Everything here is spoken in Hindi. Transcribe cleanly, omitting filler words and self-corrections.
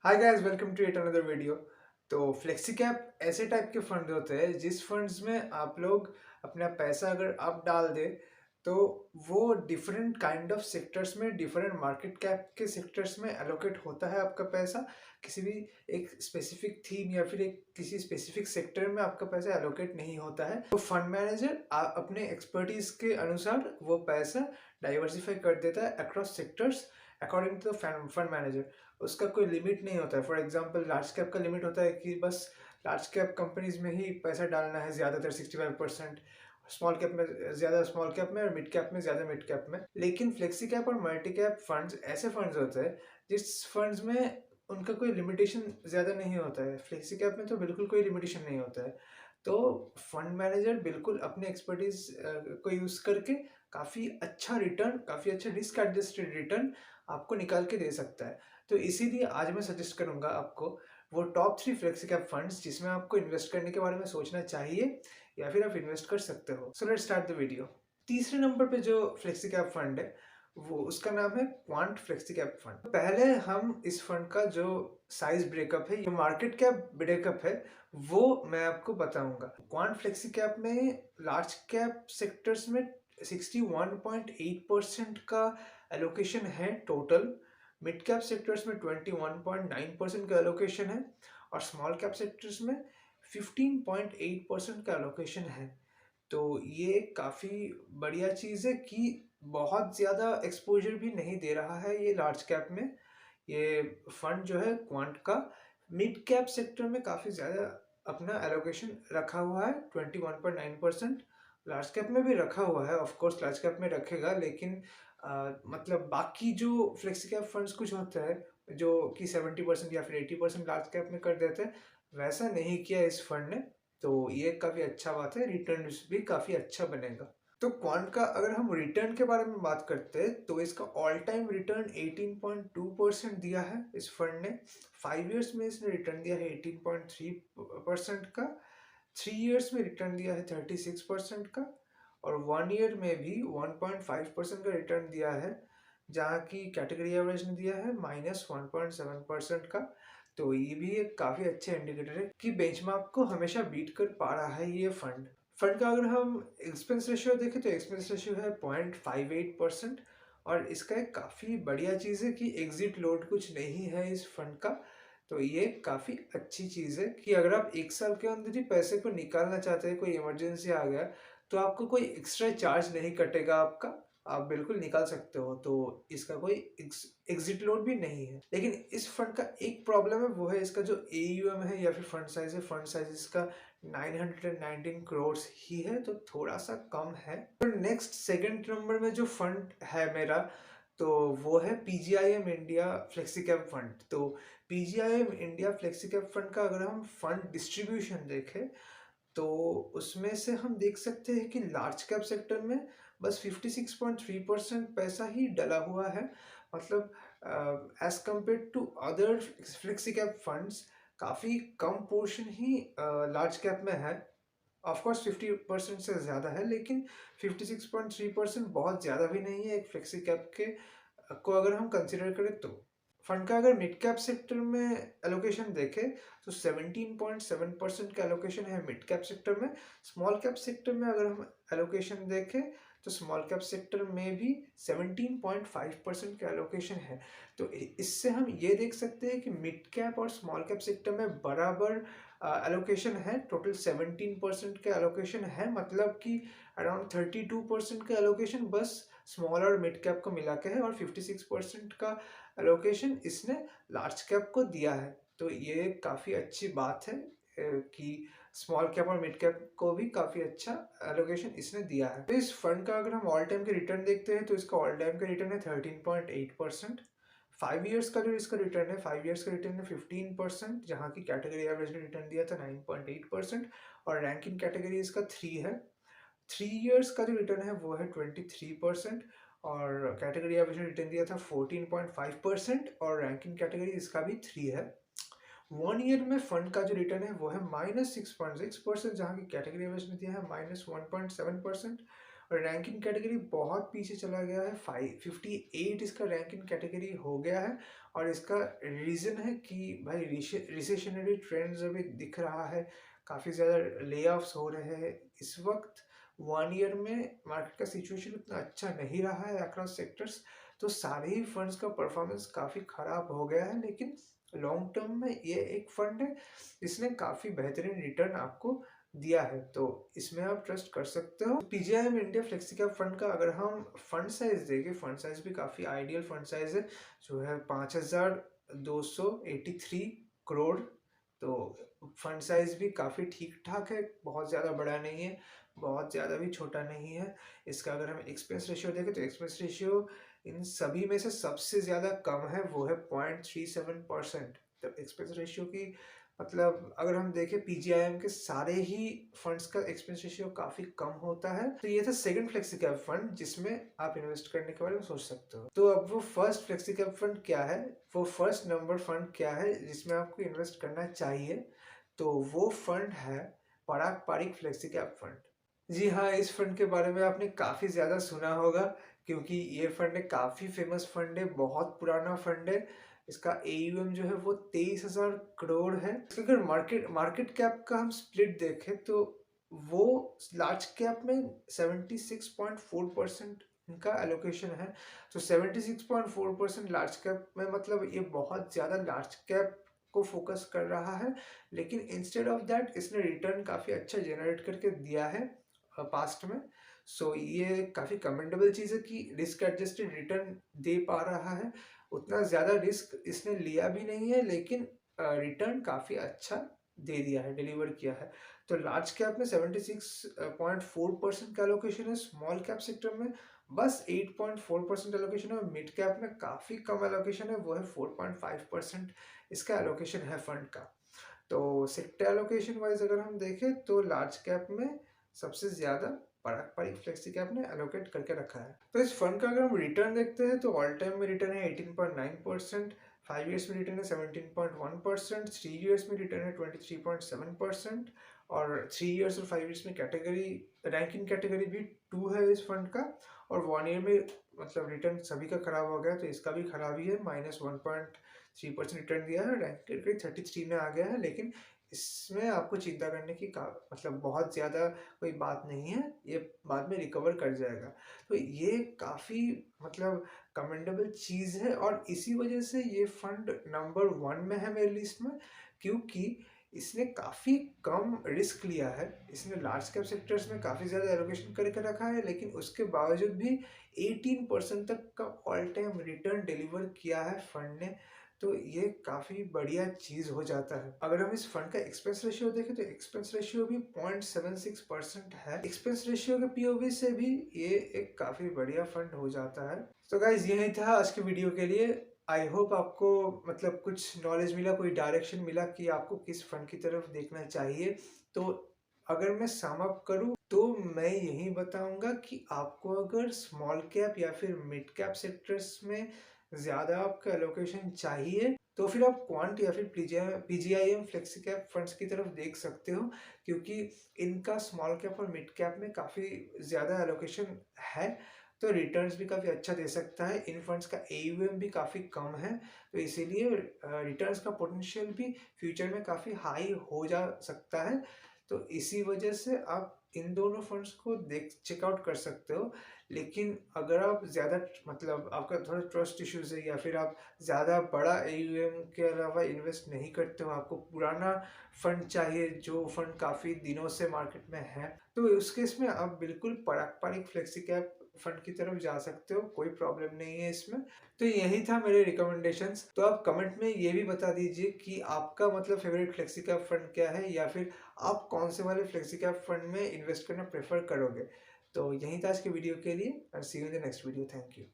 Hi guys, welcome to at another video. तो फ्लेक्सी कैप ऐसे टाइप के फंड होते हैं जिस फंड्स में आप लोग अपना पैसा अगर आप डाल दे तो वो डिफरेंट काइंड ऑफ सेक्टर्स में, डिफरेंट मार्केट कैप के सेक्टर्स में एलोकेट होता है आपका पैसा। किसी भी एक स्पेसिफिक थीम या फिर एक किसी स्पेसिफिक सेक्टर में आपका पैसा एलोकेट नहीं होता है। तो फंड मैनेजर अपने एक्सपर्टीज के अनुसार वो पैसा डाइवर्सिफाई कर देता है across sectors according to the fund manager. उसका कोई लिमिट नहीं होता है। फॉर एग्जांपल लार्ज कैप का लिमिट होता है कि बस लार्ज कैप कंपनीज में ही पैसा डालना है ज़्यादातर 65%, स्मॉल कैप में ज़्यादा स्मॉल कैप में और मिड कैप में ज़्यादा मिड कैप में। लेकिन फ्लेक्सी कैप और मल्टी कैप फंड्स ऐसे फंड्स होते हैं जिस फंड्स में उनका कोई लिमिटेशन ज़्यादा नहीं होता है। फ्लेक्सी कैप में तो बिल्कुल कोई लिमिटेशन नहीं होता है। तो फंड मैनेजर बिल्कुल अपने एक्सपर्टीज को यूज़ करके काफ़ी अच्छा रिटर्न, काफ़ी अच्छा रिस्क एडजस्टेड रिटर्न आपको निकाल के दे सकता है। तो इसीलिए आज मैं सजेस्ट करूंगा आपको वो टॉप 3 फ्लेक्सी कैप फंड्स जिसमें आपको इन्वेस्ट करने के बारे में सोचना चाहिए या फिर आप इन्वेस्ट कर सकते हो। So let's start the video. तीसरे नंबर पे जो फ्लेक्सी कैप फंड है वो उसका नाम है क्वांट फ्लेक्सी कैप फंड। पहले हम इस फंड का जो साइज ब्रेकअप है, जो मार्केट कैप ब्रेकअप है, वो मैं आपको बताऊंगा। क्वांट फ्लेक्सी कैप में लार्ज कैप सेक्टर्स में 61.8% का एलोकेशन है टोटल। मिड कैप सेक्टर्स में 21.9% का एलोकेशन है और स्मॉल कैप सेक्टर्स में 15.8% का एलोकेशन है। तो ये काफ़ी बढ़िया चीज़ है कि बहुत ज़्यादा एक्सपोजर भी नहीं दे रहा है ये लार्ज कैप में। ये फंड जो है क्वांट का मिड कैप सेक्टर में काफ़ी ज़्यादा अपना एलोकेशन रखा हुआ है, 21.9%। लार्ज कैप में भी रखा हुआ है, ऑफ कोर्स लार्ज कैप में रखेगा, लेकिन मतलब बाकी जो फ्लेक्सी कैप फंड्स कुछ होते हैं जो कि 70% या फिर 80% लार्ज कैप में कर देते हैं, वैसा नहीं किया इस फंड ने। तो ये काफ़ी अच्छा बात है, रिटर्न भी काफ़ी अच्छा बनेगा। तो क्वांट का अगर हम रिटर्न के बारे में बात करते हैं तो इसका ऑल टाइम रिटर्न 18.2% दिया है इस फंड ने। 5 इयर्स में इसने रिटर्न दिया है 18.3% का, 3 इयर्स में रिटर्न दिया है 36% का, और 1 ईयर में भी 1.5% का रिटर्न दिया है, जहाँ की कैटेगरी एवरेज ने दिया है -1.7% का। तो ये भी एक काफ़ी अच्छे इंडिकेटर है कि बेंचमार्क को हमेशा बीट कर पा रहा है ये फंड। फंड का अगर हम एक्सपेंस रेशियो देखें तो एक्सपेंस रेशियो है 0.58%। और इसका एक काफ़ी बढ़िया चीज़ है कि एग्जिट लोड कुछ नहीं है इस फंड का। तो ये काफ़ी अच्छी चीज़ है कि अगर आप 1 साल के अंदर ही पैसे को निकालना चाहते हैं, कोई इमरजेंसी आ गया, तो आपको कोई एक्स्ट्रा चार्ज नहीं कटेगा आपका, आप बिल्कुल निकाल सकते हो। तो इसका कोई एग्जिट लोड भी नहीं है। लेकिन इस फंड का एक प्रॉब्लम है, वो है इसका जो AUM है या फिर फंड साइज है। फंड साइज इसका 919 करोड़ ही है, तो थोड़ा सा कम है। तो नेक्स्ट सेकंड नंबर में जो फंड है मेरा, तो वो है PGIM India flexi cap fund. तो PGIM India flexi cap fund का अगर हम फंड डिस्ट्रीब्यूशन देखें तो उसमें से हम देख सकते हैं कि लार्ज कैप सेक्टर में बस 56.3% पैसा ही डला हुआ है। मतलब as compare to other flexi cap funds काफ़ी कम पोर्शन ही लार्ज कैप में है। ऑफ कोर्स 50% से ज़्यादा है, लेकिन 56.3% बहुत ज़्यादा भी नहीं है एक फ्लेक्सी कैप के को अगर हम कंसिडर करें तो। फंड का अगर मिड कैप सेक्टर में एलोकेशन देखें तो 17.7% का एलोकेशन है मिड कैप सेक्टर में। स्मॉल कैप सेक्टर में अगर हम एलोकेशन देखें तो स्मॉल कैप सेक्टर में भी 17.5% का एलोकेशन है। तो इससे हम ये देख सकते हैं कि मिड कैप और स्मॉल कैप सेक्टर में बराबर एलोकेशन है। टोटल 17% का एलोकेशन है, मतलब कि अराउंड 32% का एलोकेशन बस स्मॉल और मिड कैप को मिला के है, और 56% का एलोकेशन इसने लार्ज कैप को दिया है। तो ये काफ़ी अच्छी बात है कि स्मॉल कैप और मिड कैप को भी काफ़ी अच्छा एलोकेशन इसने दिया है। तो इस फंड का अगर हम ऑल टाइम के रिटर्न देखते हैं तो इसका ऑल टाइम का रिटर्न है 13.8%। 5 इयर्स का जो इसका रिटर्न है, 5 इयर्स का रिटर्न है 15%, जहाँ की कैटेगरी एवरेज ने रिटर्न दिया था 9.8%, और रैंकिंग कैटेगरी इसका 3 है। 3 इयर्स का जो रिटर्न है वो है 23%, और कैटेगरी एवरेज ने रिटर्न दिया था 14.5%, और रैंकिंग कैटेगरी इसका भी 3 है। 1 ईयर में फंड का जो रिटर्न है वो है -6.6%, जहाँ की कैटेगरी एवरेज ने दिया है -1.7%, और रैंकिंग कैटेगरी बहुत पीछे चला गया है, 58 इसका रैंकिंग कैटेगरी हो गया है। और इसका रीज़न है कि भाई रिसेशनरी ट्रेंड्स अभी दिख रहा है, काफ़ी ज़्यादा ले-ऑफ्स हो रहे हैं इस वक्त। 1 ईयर में मार्केट का सिचुएशन उतना अच्छा नहीं रहा है अक्रॉस सेक्टर्स, तो सारे ही फंड्स का परफॉर्मेंस काफ़ी ख़राब हो गया है। लेकिन लॉन्ग टर्म में ये एक फंड है जिसने काफ़ी बेहतरीन रिटर्न आपको दिया है, तो इसमें आप ट्रस्ट कर सकते हो। PGIM India flexi cap fund का अगर हम फंड साइज देखें, फंड साइज भी काफ़ी आइडियल फंड साइज है, जो है 5283 करोड़। तो फंड साइज भी काफ़ी ठीक ठाक है, बहुत ज़्यादा बड़ा नहीं है, बहुत ज़्यादा भी छोटा नहीं है। इसका अगर हम एक्सपेंस रेशियो देखें तो एक्सपेंस रेशियो इन सभी में से सबसे ज़्यादा कम है, वो है 0.37%। तो एक्सपेंस रेशियो की मतलब अगर हम देखें पीजीआईएम के सारे ही फंड्स का एक्सपेंस रेशियो काफी कम होता है। तो ये था सेकंड फ्लेक्सी कैप फंड जिसमें आप इन्वेस्ट करने के बारे में सोच सकते हो। तो अब वो फर्स्ट फ्लेक्सी कैप फंड क्या है, वो फर्स्ट नंबर फंड क्या है जिसमें आपको इन्वेस्ट करना चाहिए, तो वो फंड है पराग पारिक फ्लेक्सी कैप फंड। जी हाँ, इस फंड के बारे में आपने काफी ज्यादा सुना होगा, क्योंकि ये फंड है काफी फेमस फंड है, बहुत पुराना फंड है। इसका एयूएम जो है वो 23,000 करोड़ है। अगर मार्केट मार्केट कैप का हम स्प्लिट देखें तो वो लार्ज कैप में 76.4% इनका एलोकेशन है। तो 76.4% लार्ज कैप में मतलब ये बहुत ज़्यादा लार्ज कैप को फोकस कर रहा है। लेकिन इंस्टेड ऑफ दैट इसने रिटर्न काफ़ी अच्छा जनरेट करके दिया है पास्ट में। सो ये काफ़ी कमेंडेबल चीज़ है कि रिस्क एडजस्टेड रिटर्न दे पा रहा है। उतना ज़्यादा रिस्क इसने लिया भी नहीं है, लेकिन रिटर्न काफ़ी अच्छा दे दिया है, डिलीवर किया है। तो लार्ज कैप में 76.4% का एलोकेशन है, स्मॉल कैप सेक्टर में बस 8.4% एलोकेशन है, मिड कैप में काफ़ी कम एलोकेशन है, वो है 4.5% इसका एलोकेशन है फंड का। तो सेक्टर एलोकेशन वाइज अगर हम देखें तो लार्ज कैप में सबसे ज़्यादा पराग पारिक फ्लेक्सी कैप ने एलोकेट करके रखा है। तो इस फंड का अगर हम रिटर्न देखते हैं तो ऑल टाइम में रिटर्न है 18.9%, 5 ईयर्स में रिटर्न है 17.1%, 3 ईयर्स में रिटर्न है 23.7%, और 3 ईयर्स और 5 ईयर्स में कैटेगरी रैंकिंग कैटेगरी भी 2 है इस फंड का। और 1 ईयर में मतलब रिटर्न सभी का खराब हो गया, तो इसका भी खराब ही है, -1.3% रिटर्न दिया है, रैंक कैटेगरी 33 में आ गया है। लेकिन इसमें आपको चिंता करने की मतलब बहुत ज़्यादा कोई बात नहीं है, ये बाद में रिकवर कर जाएगा। तो ये काफ़ी मतलब कमेंडेबल चीज़ है, और इसी वजह से ये फंड नंबर 1 में है मेरी लिस्ट में, क्योंकि इसने काफ़ी कम रिस्क लिया है। इसने लार्ज कैप सेक्टर्स में काफ़ी ज़्यादा एलोकेशन करके रखा है, लेकिन उसके बावजूद भी 18% तक का ऑल टाइम रिटर्न डिलीवर किया है फंड ने। तो ये काफ़ी बढ़िया चीज़ हो जाता है। अगर हम इस फंड का एक्सपेंस रेशियो देखें तो एक्सपेंस रेशियो भी 0.76% है। एक्सपेंस रेशियो के पीओवी से भी ये एक काफ़ी बढ़िया फंड हो जाता है। तो गाइज यही था आज के वीडियो के लिए। आई होप आपको मतलब कुछ नॉलेज मिला, कोई डायरेक्शन मिला कि आपको किस फंड की तरफ देखना चाहिए। तो अगर मैं सम अप करूँ तो मैं यही बताऊंगा कि आपको अगर स्मॉल कैप या फिर मिड कैप सेक्टर्स में ज़्यादा आपका एलोकेशन चाहिए तो फिर आप क्वांट या फिर पीजीआईएम फ्लेक्सी कैप फंड्स की तरफ देख सकते हो, क्योंकि इनका स्मॉल कैप और मिड कैप में काफ़ी ज़्यादा एलोकेशन है, तो रिटर्न्स भी काफ़ी अच्छा दे सकता है। इन फंड्स का एयूएम भी काफ़ी कम है, तो इसीलिए रिटर्न्स का पोटेंशियल भी फ्यूचर में काफ़ी हाई हो जा सकता है। तो इसी वजह से आप इन दोनों फंड्स को चेकआउट कर सकते हो। लेकिन अगर आप ज़्यादा मतलब आपका थोड़ा ट्रस्ट इश्यूज है, या फिर आप ज़्यादा बड़ा एयूएम के अलावा इन्वेस्ट नहीं करते हो, आपको पुराना फंड चाहिए जो फंड काफ़ी दिनों से मार्केट में है, तो उस केस में आप बिल्कुल पारंपरिक फ्लेक्सी कैप फंड की तरफ जा सकते हो, कोई प्रॉब्लम नहीं है इसमें। तो यही था मेरे रिकमेंडेशंस। तो आप कमेंट में ये भी बता दीजिए कि आपका मतलब फेवरेट फ्लेक्सी कैप फंड क्या है, या फिर आप कौन से वाले फ्लेक्सी कैप फंड में इन्वेस्ट करना प्रेफर करोगे। तो यही था आज के वीडियो के लिए, और see you in the next video. Thank you.